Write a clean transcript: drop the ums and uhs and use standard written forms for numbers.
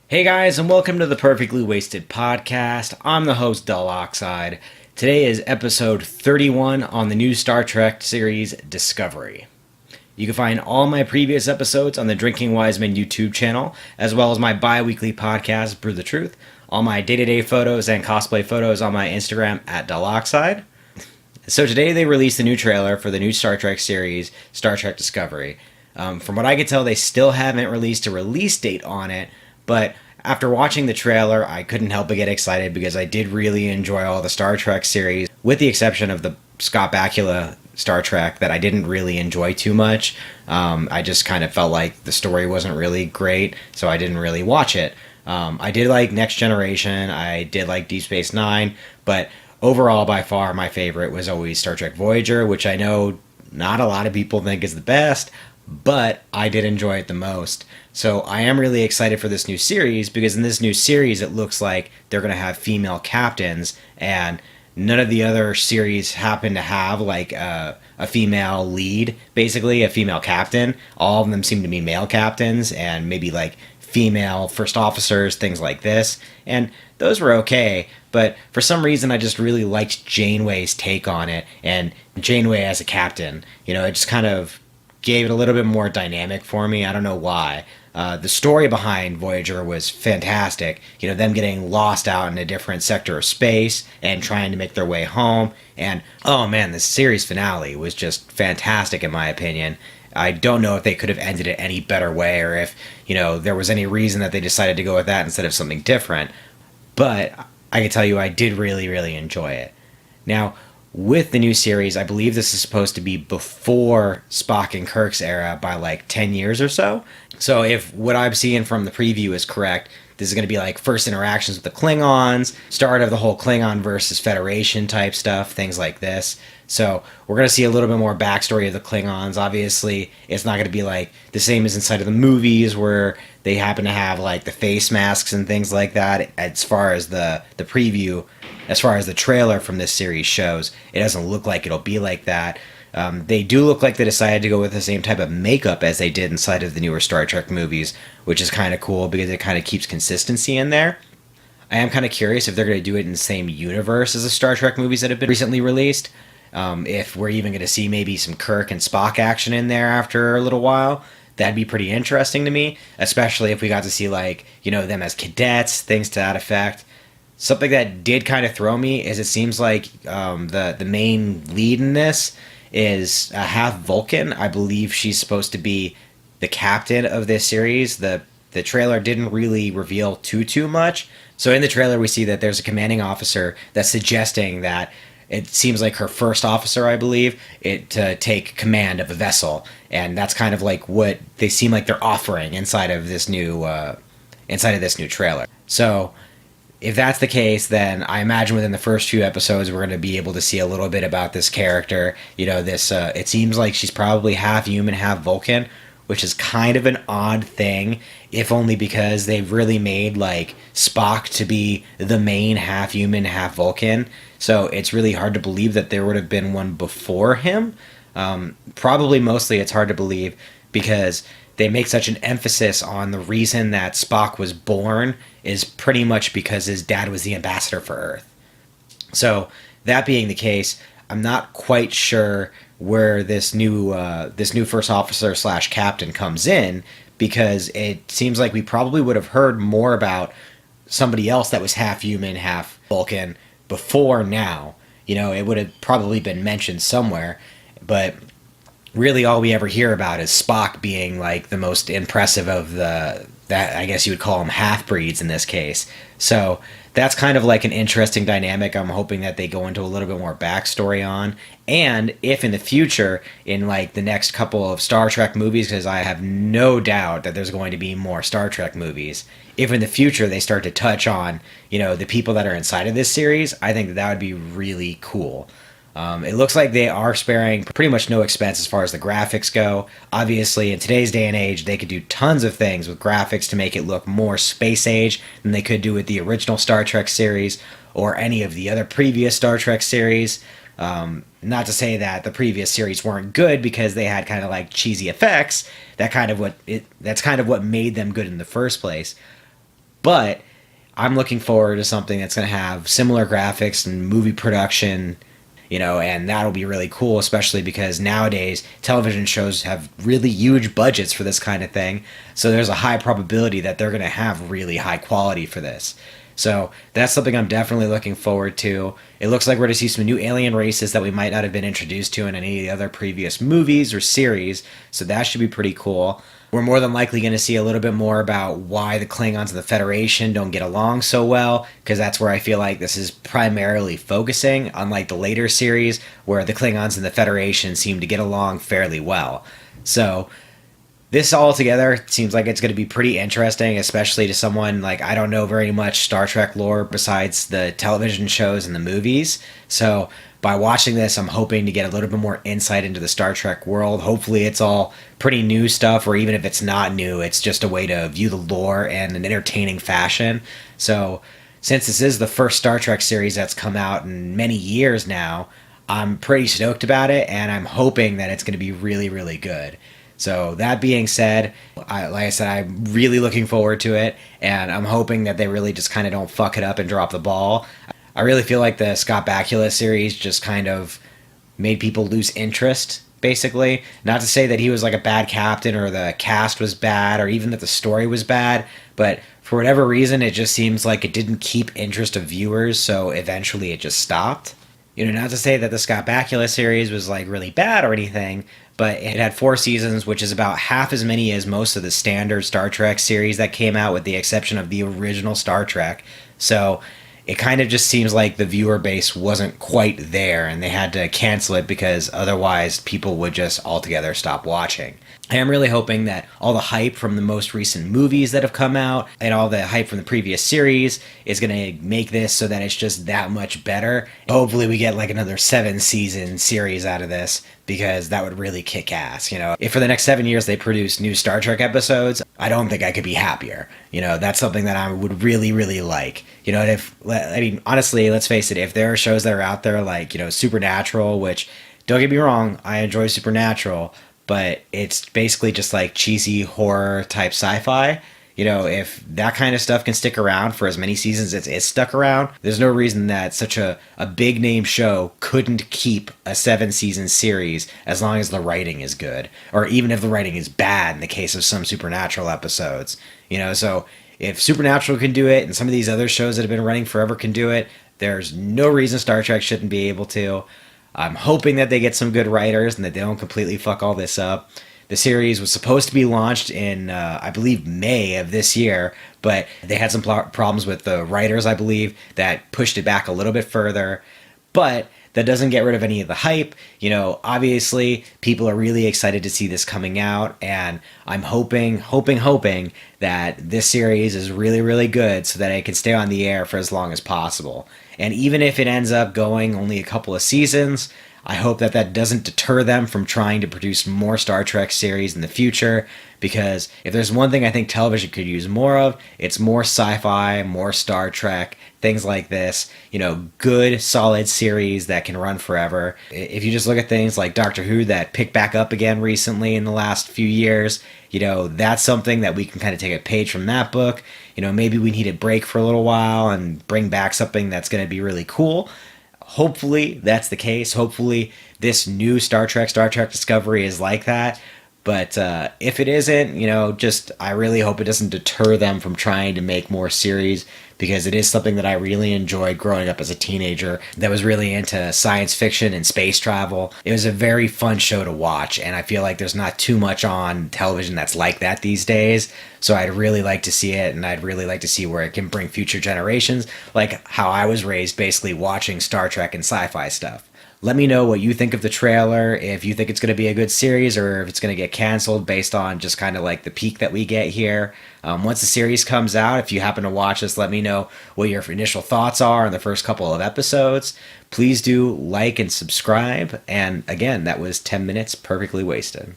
Hey guys, and welcome to the Perfectly Wasted podcast. I'm the host, DullOxide. Today is episode 31 on the new Star Trek series Discovery. You can find all my previous episodes on the Drinking Wisemen YouTube channel, as well as my bi-weekly podcast, Brew the Truth, all my day-to-day photos and cosplay photos on my Instagram at DullOxide. So today they released the new trailer for the new Star Trek series, Star Trek Discovery. From what I can tell, they still haven't released a release date on it, but after watching the trailer, I couldn't help but get excited because I did really enjoy all the Star Trek series, with the exception of the Scott Bakula Star Trek that I didn't really enjoy too much. I just kind of felt like the story wasn't really great, so I didn't really watch it. I did like Next Generation, I did like Deep Space Nine, but overall, by far, my favorite was always Star Trek Voyager, which I know not a lot of people think is the best, but I did enjoy it the most. So I am really excited for this new series because in this new series it looks like they're going to have female captains, and none of the other series happen to have like a female lead, basically a female captain. All of them seem to be male captains and maybe like female first officers, things like this. And those were okay, but for some reason I just really liked Janeway's take on it, and Janeway as a captain. You know, it just kind of gave it a little bit more dynamic for me. I don't know why. The story behind Voyager was fantastic. You know, them getting lost out in a different sector of space and trying to make their way home. And, oh man, the series finale was just fantastic in my opinion. I don't know if they could have ended it any better way, or if, you know, there was any reason that they decided to go with that instead of something different. But I can tell you I did really, really enjoy it. Now, with the new series, I believe this is supposed to be before Spock and Kirk's era by like 10 years or so. So if what I'm seeing from the preview is correct, this is going to be like first interactions with the Klingons, start of the whole Klingon versus Federation type stuff, things like this. So we're going to see a little bit more backstory of the Klingons. Obviously, it's not going to be like the same as inside of the movies where they happen to have like the face masks and things like that. As far as the preview, as far as the trailer from this series shows, it doesn't look like it'll be like that. They do look like they decided to go with the same type of makeup as they did inside of the newer Star Trek movies, which is kind of cool because it kind of keeps consistency in there. I am kind of curious if they're going to do it in the same universe as the Star Trek movies that have been recently released. If we're even going to see maybe some Kirk and Spock action in there after a little while, that'd be pretty interesting to me, especially if we got to see, like, you know, them as cadets, things to that effect. Something that did kind of throw me is it seems like the main lead in this is half Vulcan. I believe she's supposed to be the captain of this series. The trailer didn't really reveal too much. So in the trailer we see that there's a commanding officer that's suggesting that it seems like her first officer, I believe, to take command of a vessel, and that's kind of like what they seem like they're offering inside of this new trailer. So if that's the case, then I imagine within the first few episodes we're going to be able to see a little bit about this character. You know, this it seems like she's probably half human, half Vulcan, which is kind of an odd thing, if only because they've really made like Spock to be the main half human, half Vulcan. So it's really hard to believe that there would have been one before him. Probably mostly it's hard to believe because they make such an emphasis on the reason that Spock was born is pretty much because his dad was the ambassador for Earth. So that being the case, I'm not quite sure where this new first officer slash captain comes in, because it seems like we probably would have heard more about somebody else that was half human, half Vulcan before now. You know, it would have probably been mentioned somewhere, but really all we ever hear about is Spock being like the most impressive of that I guess you would call them half-breeds in this case. So that's kind of like an interesting dynamic I'm hoping that they go into a little bit more backstory on. And if in the future, in like the next couple of Star Trek movies, because I have no doubt that there's going to be more Star Trek movies, if in the future they start to touch on, you know, the people that are inside of this series, I think that would be really cool. It looks like they are sparing pretty much no expense as far as the graphics go. Obviously, in today's day and age, they could do tons of things with graphics to make it look more space age than they could do with the original Star Trek series or any of the other previous Star Trek series. Not to say that the previous series weren't good because they had kind of like cheesy effects. That's kind of what made them good in the first place. But I'm looking forward to something that's going to have similar graphics and movie production, and that'll be really cool, especially because nowadays television shows have really huge budgets for this kind of thing. So there's a high probability that they're going to have really high quality for this. So that's something I'm definitely looking forward to. It looks like we're going to see some new alien races that we might not have been introduced to in any of the other previous movies or series. So that should be pretty cool. We're more than likely going to see a little bit more about why the Klingons and the Federation don't get along so well, because that's where I feel like this is primarily focusing, unlike the later series, where the Klingons and the Federation seem to get along fairly well. So this all together seems like it's going to be pretty interesting, especially to someone like I don't know very much Star Trek lore besides the television shows and the movies. So by watching this, I'm hoping to get a little bit more insight into the Star Trek world. Hopefully it's all pretty new stuff, or even if it's not new, it's just a way to view the lore in an entertaining fashion. So since this is the first Star Trek series that's come out in many years now, I'm pretty stoked about it, and I'm hoping that it's going to be really, really good. So that being said, like I said, I'm really looking forward to it, and I'm hoping that they really just kind of don't fuck it up and drop the ball. I really feel like the Scott Bakula series just kind of made people lose interest, basically. Not to say that he was like a bad captain or the cast was bad or even that the story was bad, but for whatever reason, it just seems like it didn't keep interest of viewers, so eventually it just stopped. Not to say that the Scott Bakula series was like really bad or anything, but it had 4 seasons, which is about half as many as most of the standard Star Trek series that came out, with the exception of the original Star Trek. So it kind of just seems like the viewer base wasn't quite there, and they had to cancel it because otherwise people would just altogether stop watching. I am really hoping that all the hype from the most recent movies that have come out and all the hype from the previous series is going to make this so that it's just that much better. Hopefully we get like another 7-season series out of this, because that would really kick ass. If for the next 7 years they produce new Star Trek episodes, I don't think I could be happier. That's something that I would really, really like. Honestly, let's face it, if there are shows that are out there like, Supernatural, which, don't get me wrong, I enjoy Supernatural, but it's basically just like cheesy horror type sci-fi. If that kind of stuff can stick around for as many seasons as it's stuck around, there's no reason that such a big name show couldn't keep a 7-season series as long as the writing is good, or even if the writing is bad in the case of some Supernatural episodes. So if Supernatural can do it and some of these other shows that have been running forever can do it, there's no reason Star Trek shouldn't be able to. I'm hoping that they get some good writers and that they don't completely fuck all this up. The series was supposed to be launched in, I believe, May of this year, but they had some problems with the writers, I believe, that pushed it back a little bit further. But that doesn't get rid of any of the hype. Obviously, people are really excited to see this coming out, and I'm hoping that this series is really, really good so that it can stay on the air for as long as possible. And even if it ends up going only a couple of seasons, I hope that doesn't deter them from trying to produce more Star Trek series in the future, because if there's one thing I think television could use more of, it's more sci-fi, more Star Trek, things like this. Good, solid series that can run forever. If you just look at things like Doctor Who that picked back up again recently in the last few years, that's something that we can kind of take a page from that book. Maybe we need a break for a little while and bring back something that's going to be really cool. Hopefully that's the case. Hopefully this new Star Trek Discovery is like that. But if it isn't, I really hope it doesn't deter them from trying to make more series, because it is something that I really enjoyed growing up as a teenager that was really into science fiction and space travel. It was a very fun show to watch, and I feel like there's not too much on television that's like that these days. So I'd really like to see it, and I'd really like to see where it can bring future generations, like how I was raised basically watching Star Trek and sci-fi stuff. Let me know what you think of the trailer, if you think it's going to be a good series or if it's going to get canceled based on just kind of like the peak that we get here. Once the series comes out, if you happen to watch this, let me know what your initial thoughts are on the first couple of episodes. Please do like and subscribe. And again, that was 10 minutes perfectly wasted.